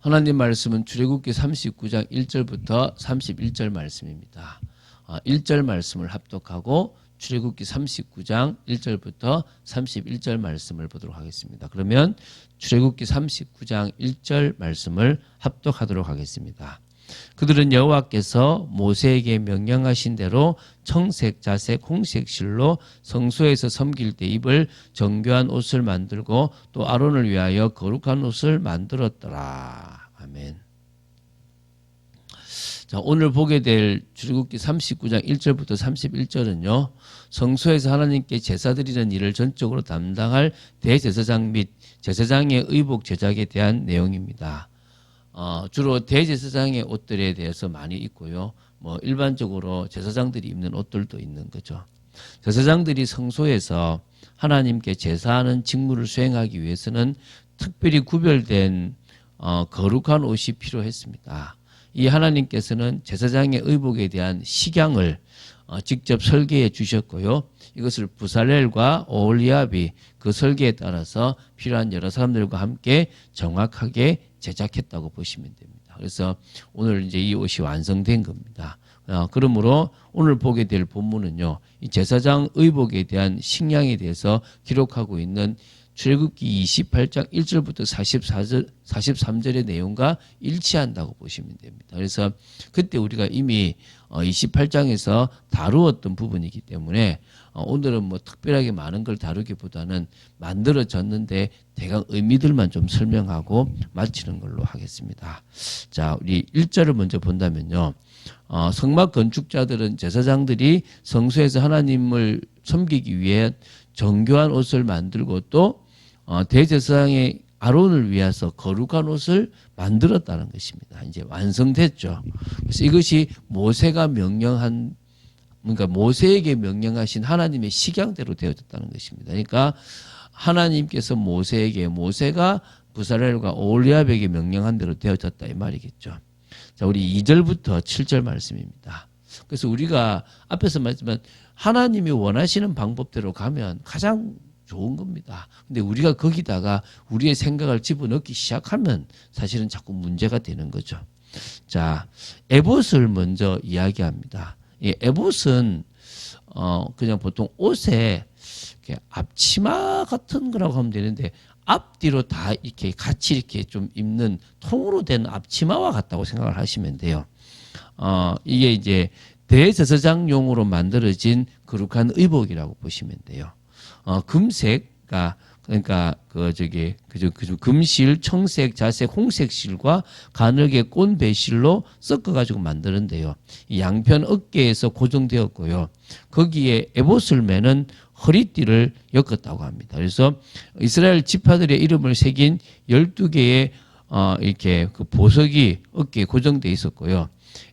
하나님 말씀은 출애굽기 39장 1절부터 31절 말씀입니다. 1절 말씀을 합독하고 출애굽기 39장 1절부터 31절 말씀을 보도록 하겠습니다. 그러면 출애굽기 39장 1절 말씀을 합독하도록 하겠습니다. 그들은 여호와께서 모세에게 명령하신 대로 청색, 자색, 홍색 실로 성소에서 섬길 때 입을 정교한 옷을 만들고 또 아론을 위하여 거룩한 옷을 만들었더라. 아멘. 자, 오늘 보게 될 출애굽기 39장 1절부터 31절은요. 성소에서 하나님께 제사 드리는 일을 전적으로 담당할 대제사장 및 제사장의 의복 제작에 대한 내용입니다. 주로 대제사장의 옷들에 대해서 많이 있고요. 일반적으로 제사장들이 입는 옷들도 있는 거죠. 제사장들이 성소에서 하나님께 제사하는 직무를 수행하기 위해서는 특별히 구별된 거룩한 옷이 필요했습니다. 이 하나님께서는 제사장의 의복에 대한 식양을 직접 설계해 주셨고요. 이것을 부살렐과 오홀리압이 그 설계에 따라서 필요한 여러 사람들과 함께 정확하게 제작했다고 보시면 됩니다. 그래서 오늘 이제 이 옷이 완성된 겁니다. 그러므로 오늘 보게 될 본문은요, 이 제사장 의복에 대한 식량에 대해서 기록하고 있는 출애굽기 28장 1절부터 43절의 내용과 일치한다고 보시면 됩니다. 그래서 그때 우리가 이미 28장에서 다루었던 부분이기 때문에 오늘은 특별하게 많은 걸 다루기보다는 만들어졌는데 대강 의미들만 좀 설명하고 마치는 걸로 하겠습니다. 자, 우리 1절을 먼저 본다면요. 성막 건축자들은 제사장들이 성소에서 하나님을 섬기기 위해 정교한 옷을 만들고 또 대제사장의 아론을 위해서 거룩한 옷을 만들었다는 것입니다. 이제 완성됐죠. 그래서 이것이 모세가 그러니까 모세에게 명령하신 하나님의 식양대로 되어졌다는 것입니다. 그러니까 하나님께서 모세가 부살렐과 오홀리압에게 명령한 대로 되어졌다 이 말이겠죠. 자, 우리 2절부터 7절 말씀입니다. 그래서 우리가 앞에서 말했지만 하나님이 원하시는 방법대로 가면 가장 좋은 겁니다. 근데 우리가 거기다가 우리의 생각을 집어넣기 시작하면 사실은 자꾸 문제가 되는 거죠. 자, 에봇을 먼저 이야기합니다. 이 에봇은 그냥 보통 옷에 이렇게 앞치마 같은 거라고 하면 되는데 앞뒤로 다 이렇게 같이 이렇게 좀 입는 통으로 된 앞치마와 같다고 생각을 하시면 돼요. 이게 이제 대제사장용으로 만들어진 거룩한 의복이라고 보시면 돼요. 금색, 그러니까 금실, 청색, 자색, 홍색 실과 가늘게 꼰 배실로 섞어가지고 만드는데요. 이 양편 어깨에서 고정되었고요. 거기에 에봇을 매는 허리띠를 엮었다고 합니다. 그래서 이스라엘 지파들의 이름을 새긴 12개의 이렇게 그 보석이 어깨에 고정되어 있었고요.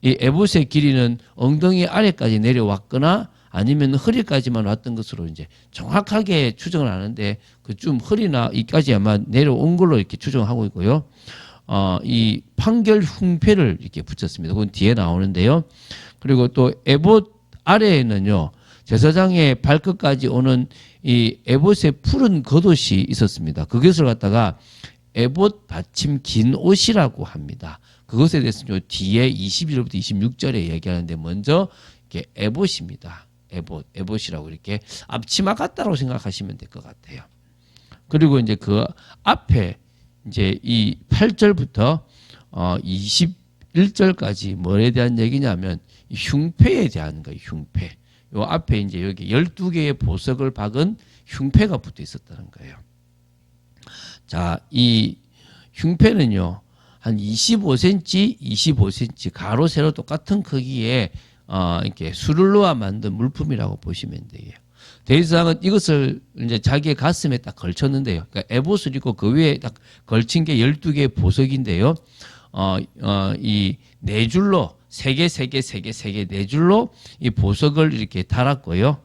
이 에봇의 길이는 엉덩이 아래까지 내려왔거나 아니면 허리까지만 왔던 것으로 이제 정확하게 추정을 하는데 그쯤 허리나 이까지 아마 내려온 걸로 이렇게 추정하고 있고요. 이 판결 흉패를 이렇게 붙였습니다. 그건 뒤에 나오는데요. 그리고 또 에봇 아래에는요, 제사장의 발끝까지 오는 이 에봇의 푸른 겉옷이 있었습니다. 그것을 갖다가 에봇 받침 긴 옷이라고 합니다. 그것에 대해서는 뒤에 21절부터 26절에 얘기하는데 먼저 이렇게 에봇입니다. 에봇이라고 이렇게 앞치마 같다라고 생각하시면 될 것 같아요. 그리고 이제 그 앞에 이제 이 8절부터 21절까지 뭐에 대한 얘기냐면 흉패에 대한 거예요. 흉패. 요 앞에 이제 여기 12개의 보석을 박은 흉패가 붙어 있었다는 거예요. 자, 이 흉패는요, 한 25cm 가로 세로 똑같은 크기의 이렇게 수를 놓아 만든 물품이라고 보시면 돼요. 대제사장은 이것을 이제 자기의 가슴에 딱 걸쳤는데요. 그러니까 에봇을 입고 그 위에 딱 걸친 게 12개의 보석인데요. 이 네 줄로 세 개, 네 줄로 이 보석을 이렇게 달았고요.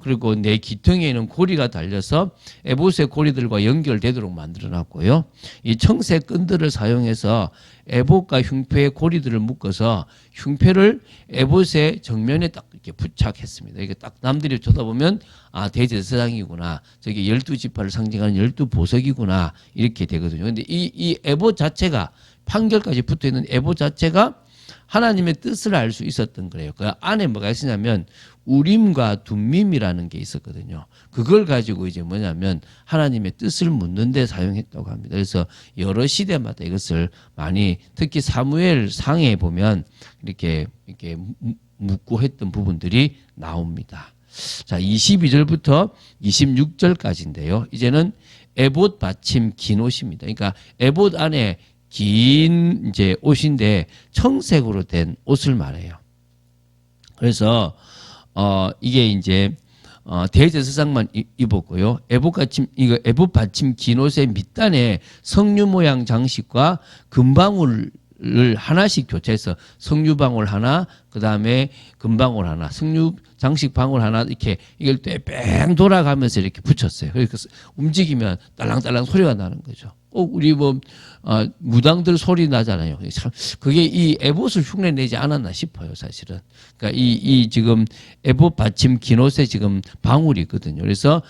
그리고 내 기퉁에는 고리가 달려서 에봇의 고리들과 연결되도록 만들어 놨고요. 이 청색 끈들을 사용해서 에봇과 흉패의 고리들을 묶어서 흉패를 에봇의 정면에 딱 이렇게 부착했습니다. 이게 딱 남들이 쳐다보면 아, 대제사장이구나. 저기 12지파를 상징하는 12보석이구나. 이렇게 되거든요. 근데 이 에봇 자체가 판결까지 붙어 있는 에봇 자체가 하나님의 뜻을 알 수 있었던 거예요. 그 안에 뭐가 있었냐면 우림과 둠밈이라는 게 있었거든요. 그걸 가지고 이제 뭐냐면 하나님의 뜻을 묻는 데 사용했다고 합니다. 그래서 여러 시대마다 이것을 많이 특히 사무엘 상에 보면 이렇게 묻고 했던 부분들이 나옵니다. 자, 22절부터 26절까지인데요. 이제는 에봇 받침 긴 옷입니다. 그러니까 에봇 안에 긴 이제 옷인데 청색으로 된 옷을 말해요. 그래서 이게 이제 대제사장만 입었고요. 에봇 받침 긴 옷의 밑단에 석류 모양 장식과 금방울을 하나씩 교체해서 석류방울 하나, 그 다음에 금방울 하나, 석류 장식 방울 하나 이렇게 이걸 뺑 돌아가면서 이렇게 붙였어요. 그래서 움직이면 딸랑딸랑 소리가 나는 거죠. 우리 무당들 소리 나잖아요. 참, 그게 이 에봇을 흉내내지 않았나 싶어요, 사실은. 그러니까 이 지금 에봇 받침 긴 옷에 지금 방울이 있거든요. 그래서,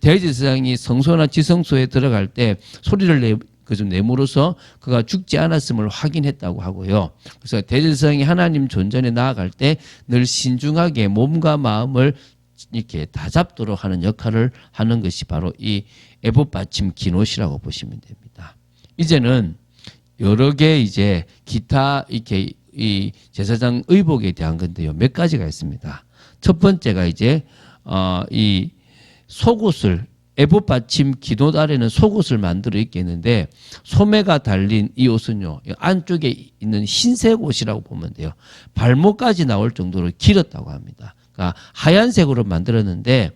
대제사장이 성소나 지성소에 들어갈 때 소리를 좀 내므로써 그가 죽지 않았음을 확인했다고 하고요. 그래서 대제사장이 하나님 존전에 나아갈 때 늘 신중하게 몸과 마음을 이렇게 다잡도록 하는 역할을 하는 것이 바로 이 에봇 받침 긴 옷이라고 보시면 됩니다. 이제는 여러 개 이제 기타 이렇게 이 제사장 의복에 대한 건데요. 몇 가지가 있습니다. 첫 번째가 이제 이 속옷을 에봇 받침 긴 옷 아래는 속옷을 만들어 입겠는데 소매가 달린 이 옷은요. 안쪽에 있는 흰색 옷이라고 보면 돼요. 발목까지 나올 정도로 길었다고 합니다. 그러니까 하얀색으로 만들었는데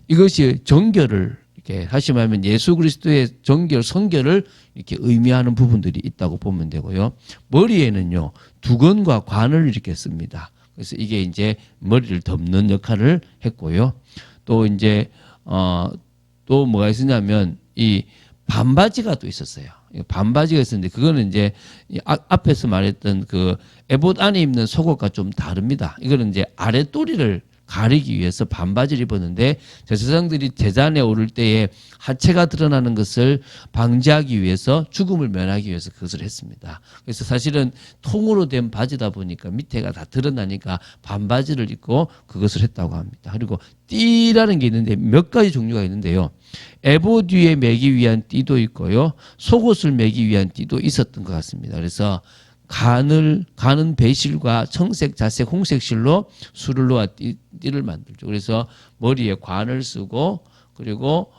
이것이 정결을 이렇게 다시 말하면 예수 그리스도의 정결, 성결을 이렇게 의미하는 부분들이 있다고 보면 되고요. 머리에는요, 두건과 관을 이렇게 씁니다. 그래서 이게 이제 머리를 덮는 역할을 했고요. 또 이제, 또 뭐가 있었냐면 이 반바지가 또 있었어요. 반바지가 있었는데 그거는 이제 앞에서 말했던 그 에봇 안에 입는 속옷과 좀 다릅니다. 이거는 이제 아랫도리를 가리기 위해서 반바지를 입었는데 제사장들이 제단에 오를 때에 하체가 드러나는 것을 방지하기 위해서 죽음을 면하기 위해서 그것을 했습니다. 그래서 사실은 통으로 된 바지다 보니까 밑에가 다 드러나니까 반바지를 입고 그것을 했다고 합니다. 그리고 띠라는 게 있는데 몇 가지 종류가 있는데요. 에봇 위에 매기 위한 띠도 있고요. 속옷을 매기 위한 띠도 있었던 것 같습니다. 그래서 가는 배실과 청색, 자색, 홍색 실로 술을 놓아 띠를 만들죠. 그래서 머리에 관을 쓰고 그리고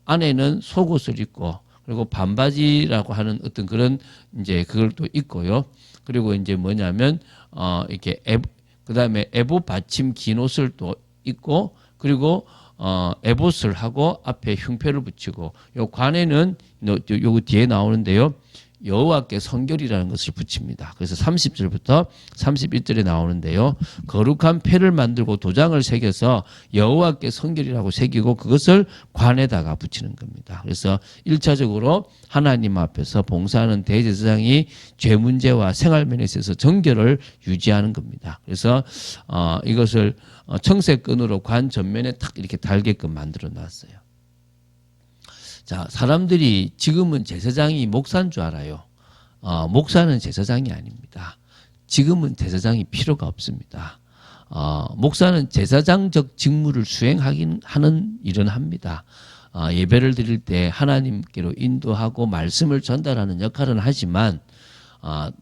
안에는 속옷을 입고 그리고 반바지라고 하는 어떤 그런 이제 그걸 또 입고요. 그리고 이제 뭐냐면 이렇게 그다음에 에봇 받침 긴 옷을 또 입고 그리고 에봇을 하고 앞에 흉패를 붙이고 요 관에는 요거 뒤에 나오는데요. 여호와께 성결이라는 것을 붙입니다. 그래서 30절부터 31절에 나오는데요. 거룩한 패를 만들고 도장을 새겨서 여호와께 성결이라고 새기고 그것을 관에다가 붙이는 겁니다. 그래서 1차적으로 하나님 앞에서 봉사하는 대제사장이 죄 문제와 생활면에 있어서 정결을 유지하는 겁니다. 그래서 이것을 청색 끈으로 관 전면에 탁 이렇게 달게끔 만들어 놨어요. 자, 사람들이 지금은 제사장이 목사인 줄 알아요. 목사는 제사장이 아닙니다. 지금은 제사장이 필요가 없습니다. 목사는 제사장적 직무를 하는 일은 합니다. 예배를 드릴 때 하나님께로 인도하고 말씀을 전달하는 역할은 하지만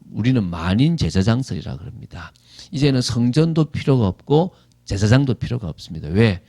우리는 만인 제사장설이라 그럽니다. 이제는 성전도 필요가 없고 제사장도 필요가 없습니다. 왜?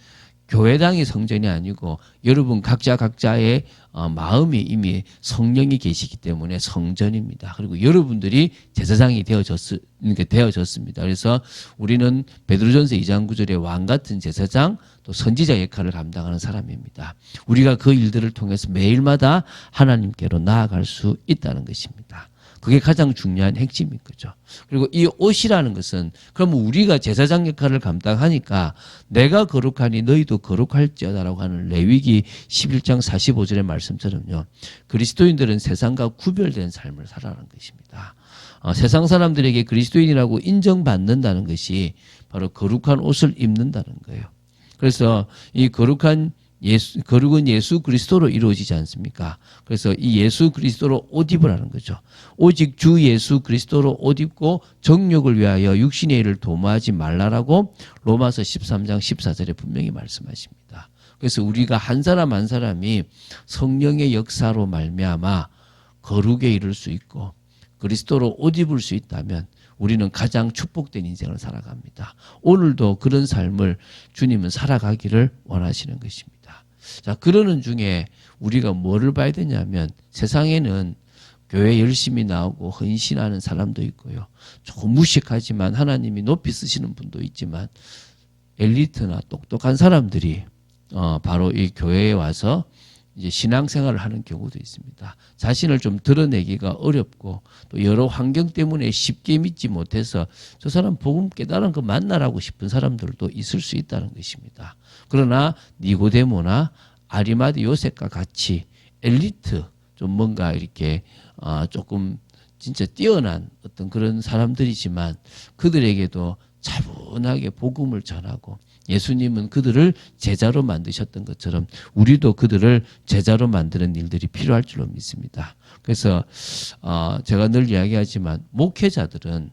교회당이 성전이 아니고 여러분 각자의 마음이 이미 성령이 계시기 때문에 성전입니다. 그리고 여러분들이 제사장이 되어졌습니다. 그래서 우리는 베드로전서 2장 9절에 왕 같은 제사장 또 선지자 역할을 감당하는 사람입니다. 우리가 그 일들을 통해서 매일마다 하나님께로 나아갈 수 있다는 것입니다. 그게 가장 중요한 핵심인 거죠. 그리고 이 옷이라는 것은 그러면 우리가 제사장 역할을 감당하니까 내가 거룩하니 너희도 거룩할지어다라고 하는 레위기 11장 45절의 말씀처럼요. 그리스도인들은 세상과 구별된 삶을 살아가는 것입니다. 세상 사람들에게 그리스도인이라고 인정받는다는 것이 바로 거룩한 옷을 입는다는 거예요. 그래서 이 거룩은 예수 그리스도로 이루어지지 않습니까? 그래서 이 예수 그리스도로 옷 입으라는 거죠. 오직 주 예수 그리스도로 옷 입고 정욕을 위하여 육신의 일을 도모하지 말라라고 로마서 13장 14절에 분명히 말씀하십니다. 그래서 우리가 한 사람 한 사람이 성령의 역사로 말미암아 거룩에 이를 수 있고 그리스도로 옷 입을 수 있다면 우리는 가장 축복된 인생을 살아갑니다. 오늘도 그런 삶을 주님은 살아가기를 원하시는 것입니다. 자, 그러는 중에 우리가 뭐를 봐야 되냐면 세상에는 교회 열심히 나오고 헌신하는 사람도 있고요. 조금 무식하지만 하나님이 높이 쓰시는 분도 있지만 엘리트나 똑똑한 사람들이 바로 이 교회에 와서 이제 신앙생활을 하는 경우도 있습니다. 자신을 좀 드러내기가 어렵고 또 여러 환경 때문에 쉽게 믿지 못해서 저 사람 복음 깨달은 거 만나라고 싶은 사람들도 있을 수 있다는 것입니다. 그러나 니고데모나 아리마디 요셉과 같이 엘리트 좀 뭔가 이렇게 조금 진짜 뛰어난 어떤 그런 사람들이지만 그들에게도 차분하게 복음을 전하고 예수님은 그들을 제자로 만드셨던 것처럼 우리도 그들을 제자로 만드는 일들이 필요할 줄로 믿습니다. 그래서 제가 늘 이야기하지만 목회자들은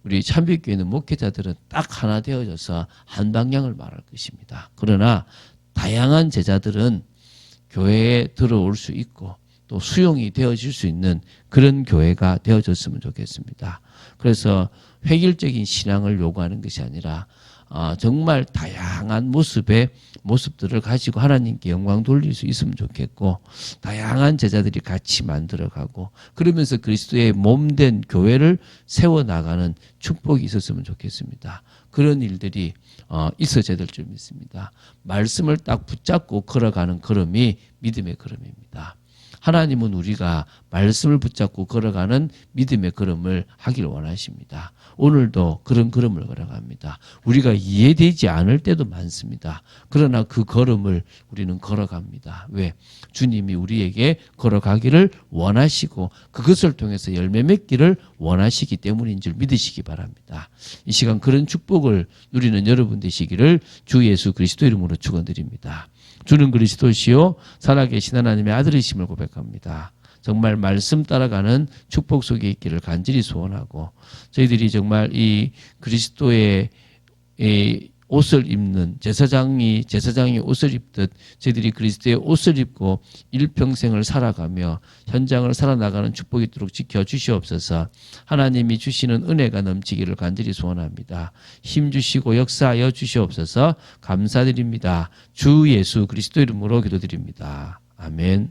우리 참빛교회는 목회자들은 딱 하나 되어져서 한 방향을 말할 것입니다. 그러나 다양한 제자들은 교회에 들어올 수 있고 또 수용이 되어질 수 있는 그런 교회가 되어졌으면 좋겠습니다. 그래서 획일적인 신앙을 요구하는 것이 아니라 정말 다양한 모습들을 가지고 하나님께 영광 돌릴 수 있으면 좋겠고 다양한 제자들이 같이 만들어가고 그러면서 그리스도의 몸된 교회를 세워나가는 축복이 있었으면 좋겠습니다. 그런 일들이 있어져야 될 줄 믿습니다. 말씀을 딱 붙잡고 걸어가는 걸음이 믿음의 걸음입니다. 하나님은 우리가 말씀을 붙잡고 걸어가는 믿음의 걸음을 하길 원하십니다. 오늘도 그런 걸음을 걸어갑니다. 우리가 이해되지 않을 때도 많습니다. 그러나 그 걸음을 우리는 걸어갑니다. 왜? 주님이 우리에게 걸어가기를 원하시고 그것을 통해서 열매 맺기를 원하시기 때문인 줄 믿으시기 바랍니다. 이 시간 그런 축복을 누리는 여러분 되시기를 주 예수 그리스도 이름으로 축원드립니다. 주는 그리스도시요 살아계신 하나님의 아들이심을 고백합니다. 정말 말씀 따라가는 축복 속에 있기를 간절히 소원하고 저희들이 정말 이 그리스도의 옷을 입는 제사장이 옷을 입듯 저희들이 그리스도의 옷을 입고 일평생을 살아가며 현장을 살아나가는 축복이 있도록 지켜주시옵소서. 하나님이 주시는 은혜가 넘치기를 간절히 소원합니다. 힘주시고 역사하여 주시옵소서. 감사드립니다. 주 예수 그리스도 이름으로 기도드립니다. 아멘.